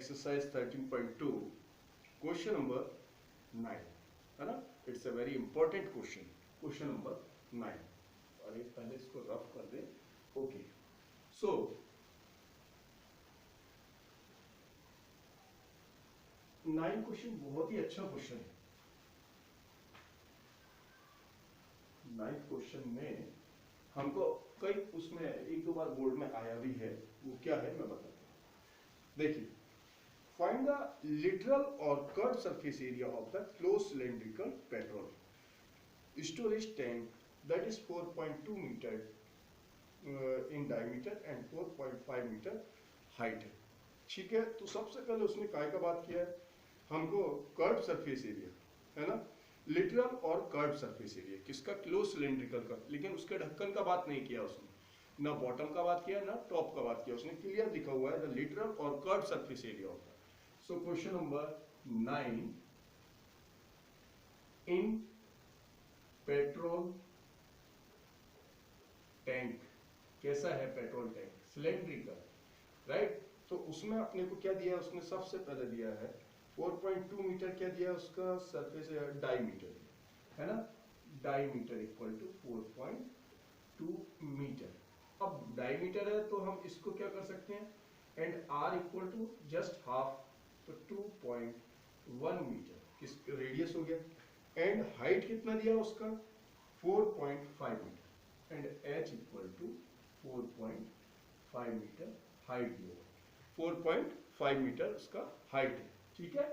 Exercise 13.2 question number 9 है ना। It's a very important question, question number 9। और एक पहले इसको रफ कर दे। ओके, सो 9 क्वेश्चन बहुत ही अच्छा क्वेश्चन है। 9 क्वेश्चन में हमको कई उसमें एक दो बार बोर्ड में आया भी है, वो क्या है मैं बताता हूँ। देखिए, फाइंड द लिटरल और curve surface area of the close cylindrical petrol storage tank that is 4.2 metre in diameter and 4.5 metre height है। ठीक है, तो सबसे पहले उसने काय का बात किया है, हमको कर्व सरफेस एरिया है ना, लिटरल और कर्व सरफेस एरिया किसका, क्लोज सिलेंड्रिकल का, लेकिन उसके ढक्कन का बात नहीं किया उसने, ना बॉटम का बात किया ना टॉप का बात किया। उसने क्लियर लिखा हुआ है द लिटरल और कर्व सरफेस एरिया होता है। So question number 9, in petrol tank, कैसा है पेट्रोल टैंक, सिलेंड्रिकल, राइट। तो उसमें अपने को क्या दिया है, उसने सबसे पहले दिया है 4.2 मीटर, क्या दिया उसका सरफेस डायमीटर है ना, डायमीटर इक्वल टू 4.2 मीटर। अब डायमीटर है तो हम इसको क्या कर सकते हैं, and R equal to just half, तो 2.1 मीटर किस रेडियस हो गया, एंड हाइट कितना दिया उसका 4.5 metre, and H equal to 4.5 metre height दिया, 4.5 मीटर उसका हाइट है। ठीक है,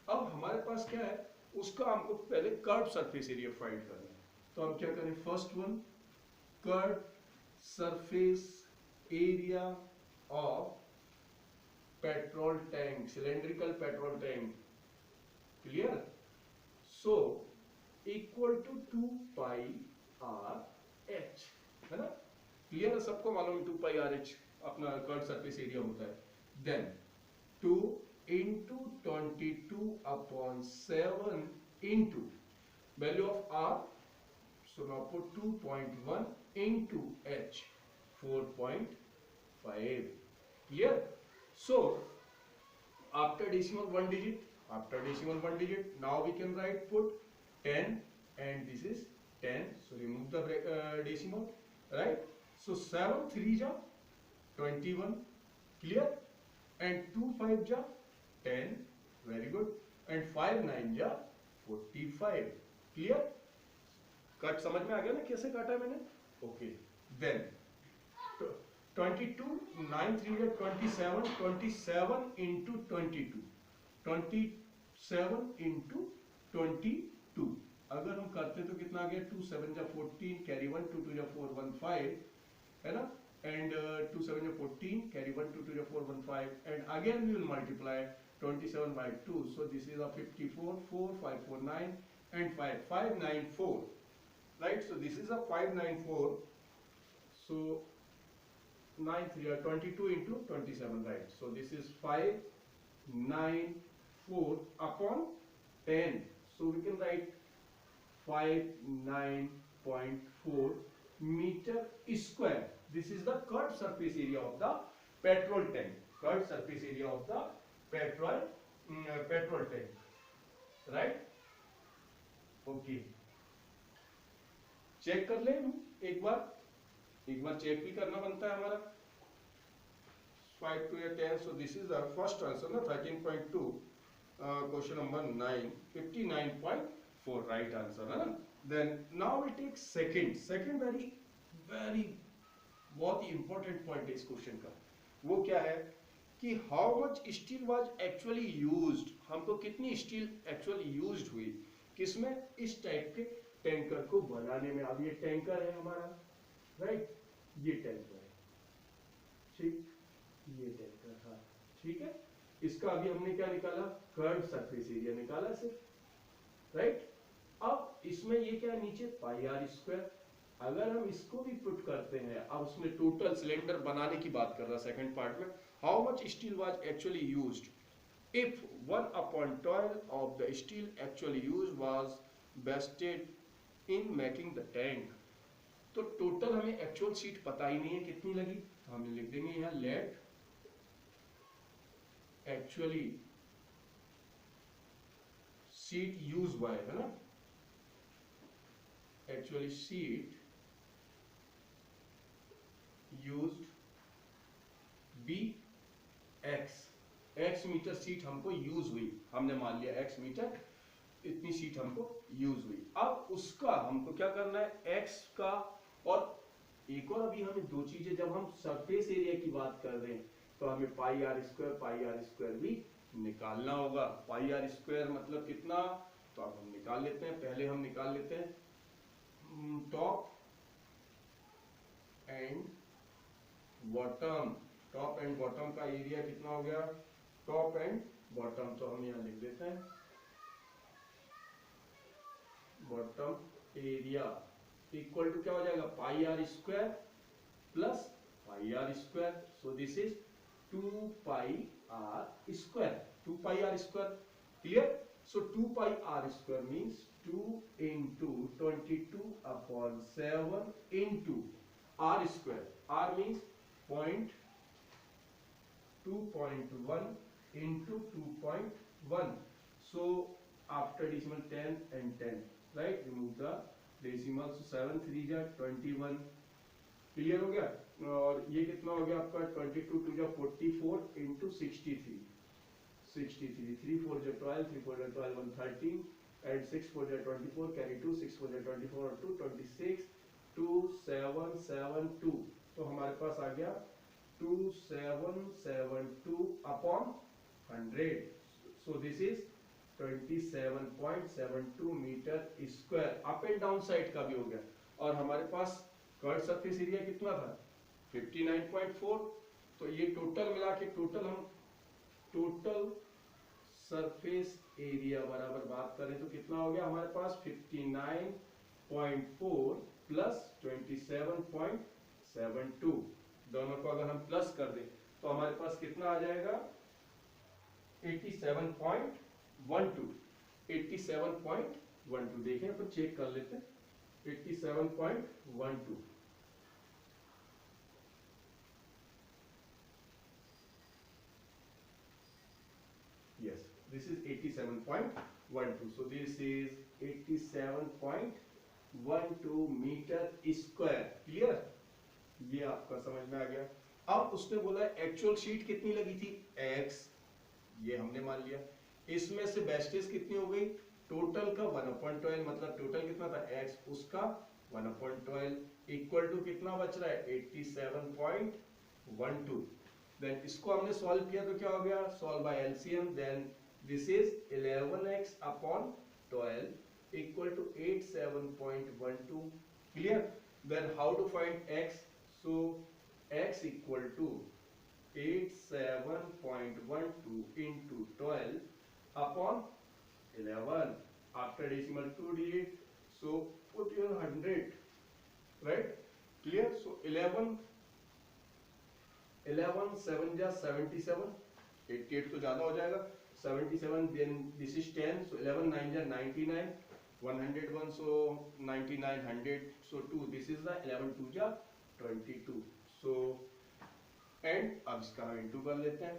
अब हमारे पास क्या है, उसका हमको पहले कर्व सरफेस एरिया फाइंड करना है। तो हम क्या करें, first one, curve surface area of petrol tank, cylindrical petrol tank, clear. So equal to 2 pi R H, है ना, क्लियर है, सबको मालूम है 2 पाई आर एच अपना कर्व सरफेस एरिया होता है। Then 2 into 22/7 into value of R, so now put 2.1 into h, 4.5, clear. So after decimal one digit, now we can write, put 10, and this is 10, so remove the decimal, right. So 7 3 ja 21, clear, and 2 5 ja 10, very good, and 5 9 ja 45, clear। Cut समझ में आ गया ना कैसे काटा है मैंने, okay. Then 22 9 3 या 27, 27 into 22, 27 into 22, अगर हम करते तो कितना आ गया, 2 7 जा 14, कैरी 1, 2 2 जा 4 1 5, है ना, एंड 2 7 जा 14, कैरी 1, 2 2 जा 4 1 5, and again we will multiply 27 by 2, so this is a 54, 4 5 4 9, and 5 5 9 4, right. So this is a 594, so 9 3 are 22 into 27, right. So this is 594 upon 10, so we can write 59.4 meter square. This is the curved surface area of the petrol tank, curved surface area of the petrol tank, right. Okay, check कर ले एक बार check भी करना बनता है हमारा। 5 2 या 10, so this is our first answer ना, 13.2 क्वेश्चन नंबर 9, 59.4 राइट आंसर है ना। Then now we take second very बहुत ही इंपॉर्टेंट पॉइंट है इस क्वेश्चन का। वो क्या है कि how much steel was actually used, हमको कितनी स्टील एक्चुअली यूज्ड हुई किसमें, इस टाइप के टैंकर को बनाने में। अब ये टैंकर है हमारा, राइट, ये टैंकर है, ठीक, ये टैंकर, हाँ ठीक है। इसका अभी हमने क्या निकाला, कर्व सरफेस एरिया निकाला सिर्फ, राइट। अब इसमें ये क्या है, नीचे पाई आर स्क्वायर, अगर हम इसको भी पुट करते हैं, अब उसमें टोटल सिलेंडर बनाने की बात कर रहा है सेकंड पार्ट में, how much steel was actually used if 1/12 of the steel actually used was wasted in making the tank। तो टोटल हमें एक्चुअल शीट पता ही नहीं है कितनी लगी, तो हम लिख देंगे यहाँ let actually sheet use by, है ना, actually sheet used be x metre sheet हमको यूज हुई, हमने मान लिया एक्स मीटर इतनी शीट हमको यूज हुई। अब उसका हमको क्या करना है, एक्स का, और एक और अभी हमें दो चीजें, जब हम सरफेस एरिया की बात कर रहे हैं तो हमें पाई आर स्क्वायर भी निकालना होगा। पाई आर स्क्वायर मतलब कितना, तो अब हम निकाल लेते हैं। पहले हम निकाल लेते हैं top and bottom, top and bottom का एरिया कितना हो गया, टॉप एंड बॉटम, तो हम यहां लिख देते हैं बॉटम एरिया इक्वल टू क्या हो जाएगा, pi r square plus pi r square, so this is 2 pi r square, 2 pi r square, clear. So 2 pi r square means 2 into 22 upon 7 into r square, r means 2.1 into 2.1, so after decimal 10 and 10, right, remove the decimal, so 7 3 जा 21, clear हो गया। और ये कितना हो गया आपका 22 2 जा 44 into 63, 3 4 जा 12, 3 4 जा 12 113, and 6 4 जा 24, carry 2, 6 4 जा 24 और 2 26, 2772, तो हमारे पास आ गया 2772 upon 100, so this is 27.72 metre square. Up and down side का भी हो गया, और हमारे पास कर्व सरफेस एरिया कितना था 59.4, तो ये टोटल मिला के टोटल सरफेस एरिया बराबर बात करें तो कितना हो गया हमारे पास 59.4 प्लस 27.72, दोनों को अगर हम प्लस कर दें तो हमारे पास कितना आ जाएगा 87.12, देखें अपन चेक कर लेते हैं 87.12, yes, this is 87.12, so this is 87.12 metre square, clear, ये आपका समझ में आ गया। अब उसने बोला एक्चुअल शीट कितनी लगी थी x, ये हमने मान लिया, इसमें से बेस्टेज कितनी हो गई, टोटल का 1/12, मतलब टोटल कितना था x, उसका 1/12 इक्वल टू कितना बच रहा है 87.12, देन इसको हमने सॉल्व किया तो क्या हो गया, solve by LCM, then this is 11x upon 12 equal to 87.12, clear. Then how to find x, so x equal to 87.12 into 12 upon 11, after decimal 2 digit, so put your 100, right, clear, so 11 7 जा 77, 88 तो ज्यादा हो जाएगा, 77, then this is 10, so 11 9 जा 99, 101, so 99 100, so 2, this is the 11 2 जा 22, so and अब इसका हम इंटू कर लेते हैं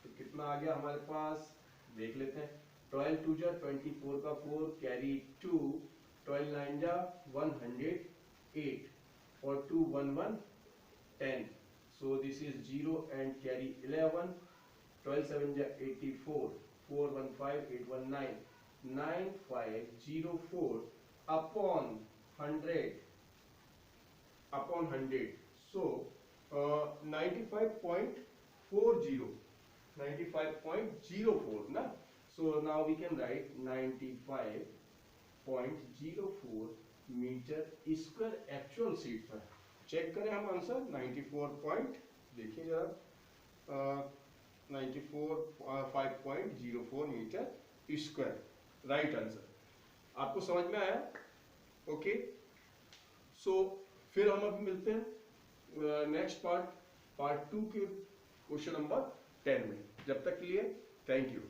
तो कितना आ गया हमारे पास, देख लेते हैं, 12 2 जा 24 का 4, कैरी 2, 12 9 जा 108 और 2 1 1 10, so this is 0 and carry 11, 12 7 जा 84, 4 1 5 8 1 9, 9504 upon 100, so 95.04 ना, so now we can write 95.04 metre square actual sheet पर। चेक करें हम आंसर 94 देखिए जरा 5.04 मीटर स्क्वायर, राइट आंसर। आपको समझ में आया, ओके, सो फिर हम अब मिलते हैं नेक्स्ट पार्ट 2 के क्वेश्चन नंबर 10 में, जब तक के लिए थैंक यू।